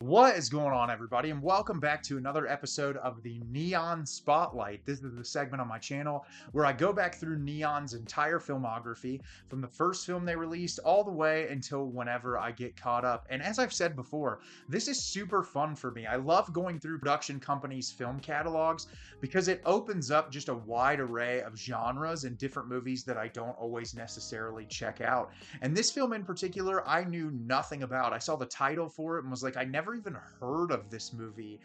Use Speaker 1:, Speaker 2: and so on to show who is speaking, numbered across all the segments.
Speaker 1: What is going on, everybody, and welcome back to another episode of the Neon Spotlight. This is the segment on my channel where I go back through Neon's entire filmography from the first film they released all the way until whenever I get caught up. And as I've said before, this is super fun for me. I love going through production companies' film catalogs because it opens up just a wide array of genres and different movies that I don't always necessarily check out. And this film in particular, I knew nothing about. I saw the title for it and was like, I never even heard of this movie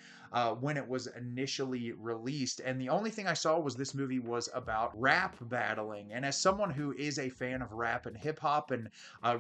Speaker 1: when it was initially released. And the only thing I saw was this movie was about rap battling. And as someone who is a fan of rap and hip hop and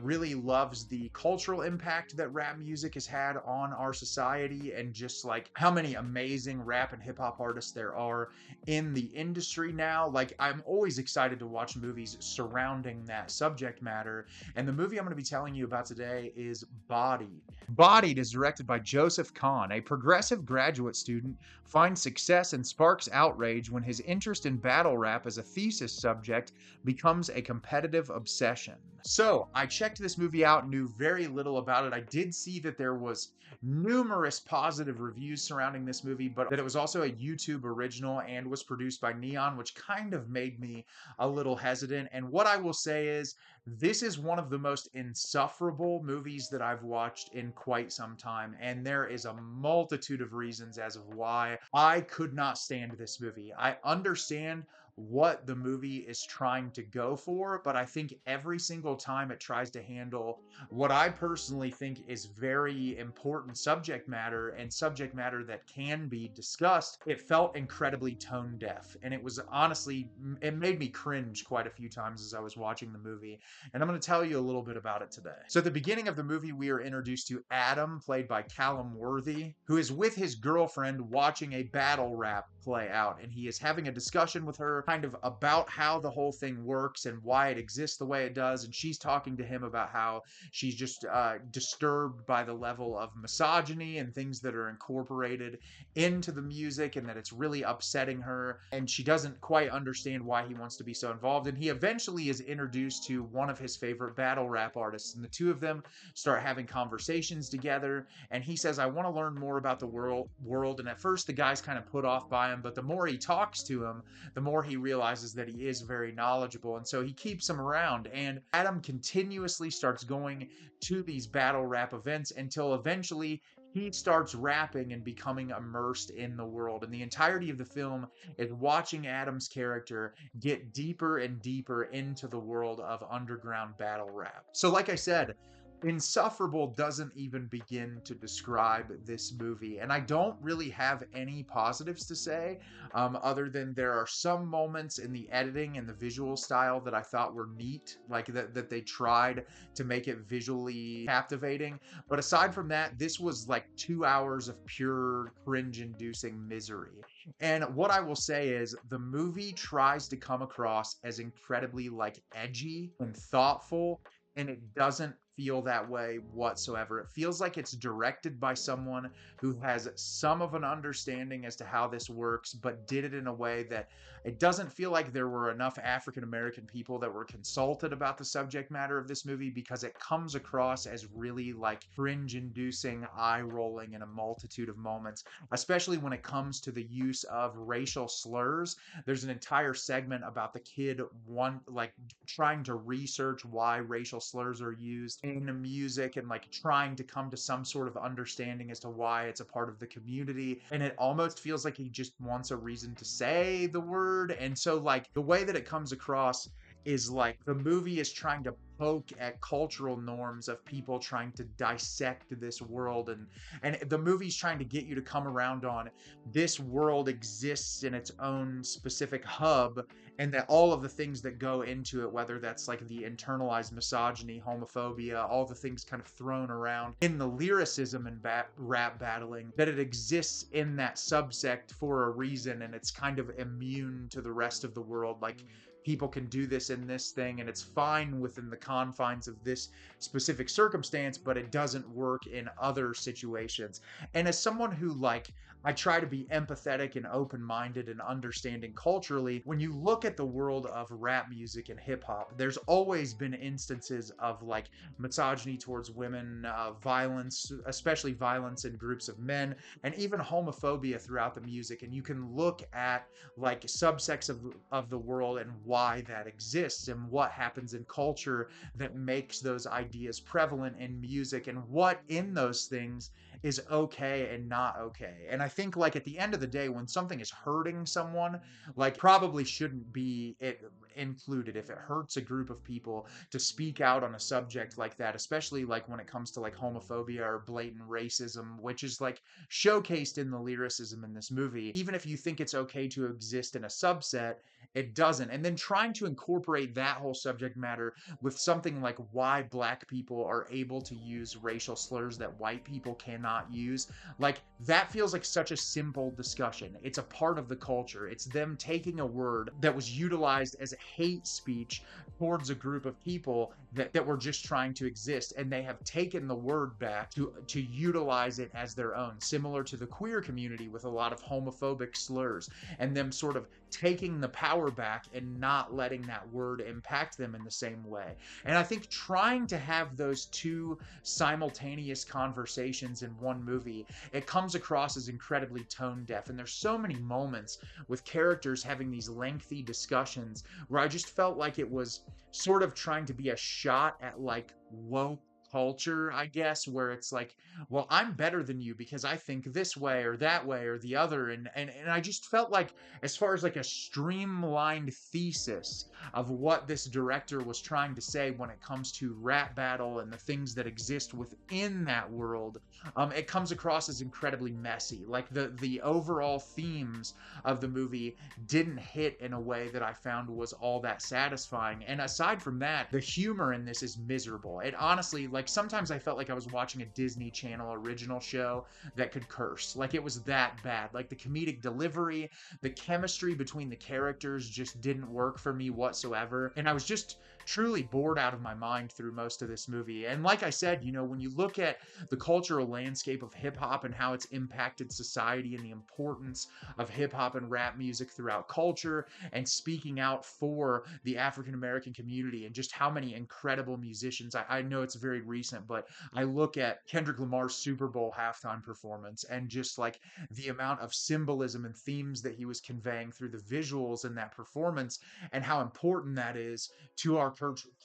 Speaker 1: really loves the cultural impact that rap music has had on our society and just like how many amazing rap and hip hop artists there are in the industry now, like I'm always excited to watch movies surrounding that subject matter. And the movie I'm going to be telling you about today is Bodied. Bodied is directed by Joseph Kahn, a progressive graduate student finds success and sparks outrage when his interest in battle rap as a thesis subject becomes a competitive obsession. So I checked this movie out, knew very little about it. I did see that there was numerous positive reviews surrounding this movie, but that it was also a YouTube original and was produced by Neon, which kind of made me a little hesitant. And what I will say is, this is one of the most insufferable movies that I've watched in quite some time, and there is a multitude of reasons as of why I could not stand this movie. I understand what the movie is trying to go for, but I think every single time it tries to handle what I personally think is very important subject matter and subject matter that can be discussed, it felt incredibly tone deaf. And it was honestly, it made me cringe quite a few times as I was watching the movie. And I'm going to tell you a little bit about it today. So at the beginning of the movie, we are introduced to Adam, played by Calum Worthy, who is with his girlfriend watching a battle rap play out. And he is having a discussion with her kind of about how the whole thing works and why it exists the way it does. And she's talking to him about how she's just disturbed by the level of misogyny and things that are incorporated into the music and that it's really upsetting her. And she doesn't quite understand why he wants to be so involved. And he eventually is introduced to one of his favorite battle rap artists. And the two of them start having conversations together. And he says, I want to learn more about the world. And at first, the guy's kind of put off by him. But the more he talks to him, the more he realizes that he is very knowledgeable. And so he keeps him around. And Adam continuously starts going to these battle rap events until eventually he starts rapping and becoming immersed in the world. And the entirety of the film is watching Adam's character get deeper and deeper into the world of underground battle rap. So, like I said, insufferable doesn't even begin to describe this movie. And I don't really have any positives to say, other than there are some moments in the editing and the visual style that I thought were neat, like that they tried to make it visually captivating. But aside from that, this was like 2 hours of pure cringe-inducing misery. And what I will say is the movie tries to come across as incredibly like edgy and thoughtful, and it doesn't feel that way whatsoever. It feels like it's directed by someone who has some of an understanding as to how this works, but did it in a way that it doesn't feel like there were enough African American people that were consulted about the subject matter of this movie, because it comes across as really like cringe inducing, eye rolling in a multitude of moments, especially when it comes to the use of racial slurs. There's an entire segment about the kid trying to research why racial slurs are used in the music and like trying to come to some sort of understanding as to why it's a part of the community. And it almost feels like he just wants a reason to say the word. And so like the way that it comes across is like the movie is trying to poke at cultural norms of people trying to dissect this world, and the movie's trying to get you to come around on this world exists in its own specific hub, and that all of the things that go into it, whether that's like the internalized misogyny, homophobia, all the things kind of thrown around in the lyricism and rap battling, that it exists in that subsect for a reason, and it's kind of immune to the rest of the world. Like people can do this in this thing and it's fine within the confines of this specific circumstance, but it doesn't work in other situations. And as someone who, like, I try to be empathetic and open minded and understanding culturally. When you look at the world of rap music and hip hop, there's always been instances of like misogyny towards women, violence, especially violence in groups of men, and even homophobia throughout the music. And you can look at like subsects of the world and why that exists and what happens in culture that makes those ideas prevalent in music and what in those things is okay and not okay. And I think like at the end of the day, when something is hurting someone, like probably shouldn't be it included if it hurts a group of people to speak out on a subject like that, especially like when it comes to like homophobia or blatant racism, which is like showcased in the lyricism in this movie. Even if you think it's okay to exist in a subset, it doesn't. And then trying to incorporate that whole subject matter with something like why black people are able to use racial slurs that white people cannot use, like that feels like such a simple discussion. It's a part of the culture. It's them taking a word that was utilized as a hate speech towards a group of people that were just trying to exist, and they have taken the word back to utilize it as their own, similar to the queer community with a lot of homophobic slurs, and them sort of taking the power back and not letting that word impact them in the same way. And I think trying to have those two simultaneous conversations in one movie, it comes across as incredibly tone deaf. And there's so many moments with characters having these lengthy discussions where I just felt like it was sort of trying to be a shot at like woke culture, I guess, where it's like, well, I'm better than you because I think this way or that way or the other. And I just felt like, as far as like a streamlined thesis of what this director was trying to say when it comes to rap battle and the things that exist within that world, it comes across as incredibly messy. Like the overall themes of the movie didn't hit in a way that I found was all that satisfying. And aside from that, the humor in this is miserable. It honestly, like sometimes I felt like I was watching a Disney Channel original show that could curse. Like it was that bad. Like the comedic delivery, the chemistry between the characters just didn't work for me whatsoever. And I was just truly bored out of my mind through most of this movie. And like I said, you know, when you look at the cultural landscape of hip hop and how it's impacted society and the importance of hip hop and rap music throughout culture and speaking out for the African American community and just how many incredible musicians. I know it's very recent, but I look at Kendrick Lamar's Super Bowl halftime performance and just like the amount of symbolism and themes that he was conveying through the visuals in that performance and how important that is to our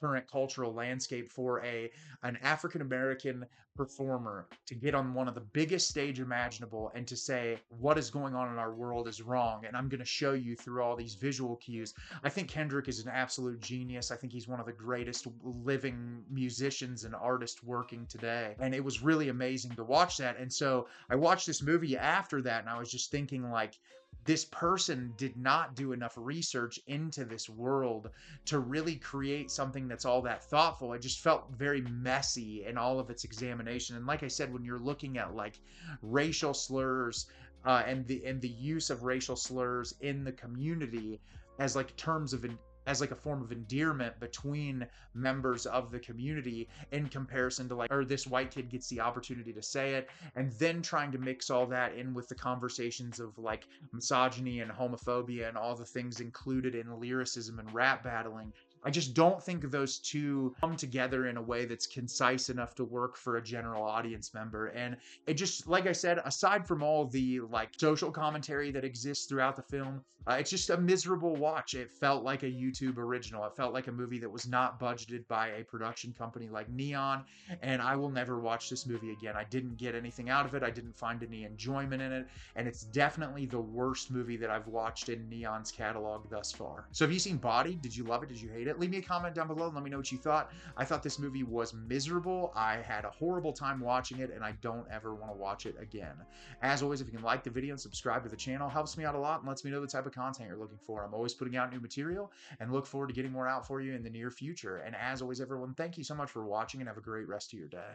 Speaker 1: current cultural landscape for an African American performer to get on one of the biggest stage imaginable and to say what is going on in our world is wrong, and I'm going to show you through all these visual cues. I think Kendrick is an absolute genius. I think he's one of the greatest living musicians and artists working today, and it was really amazing to watch that. And so I watched this movie after that and I was just thinking like, this person did not do enough research into this world to really create something that's all that thoughtful. It just felt very messy in all of its examination. And like I said, when you're looking at like racial slurs and the use of racial slurs in the community as like terms of as like a form of endearment between members of the community in comparison to like, or this white kid gets the opportunity to say it, and then trying to mix all that in with the conversations of like misogyny and homophobia and all the things included in lyricism and rap battling. I just don't think those two come together in a way that's concise enough to work for a general audience member. And it just, like I said, aside from all the like social commentary that exists throughout the film, it's just a miserable watch. It felt like a YouTube original. It felt like a movie that was not budgeted by a production company like Neon, and I will never watch this movie again. I didn't get anything out of it. I didn't find any enjoyment in it, and it's definitely the worst movie that I've watched in Neon's catalog thus far. So have you seen Bodied? Did you love it? Did you hate it? Leave me a comment down below and let me know what you thought. I thought this movie was miserable. I had a horrible time watching it, and I don't ever want to watch it again. As always, if you can like the video and subscribe to the channel, helps me out a lot and lets me know the type of content you're looking for. I'm always putting out new material and look forward to getting more out for you in the near future. And as always, everyone, thank you so much for watching and have a great rest of your day.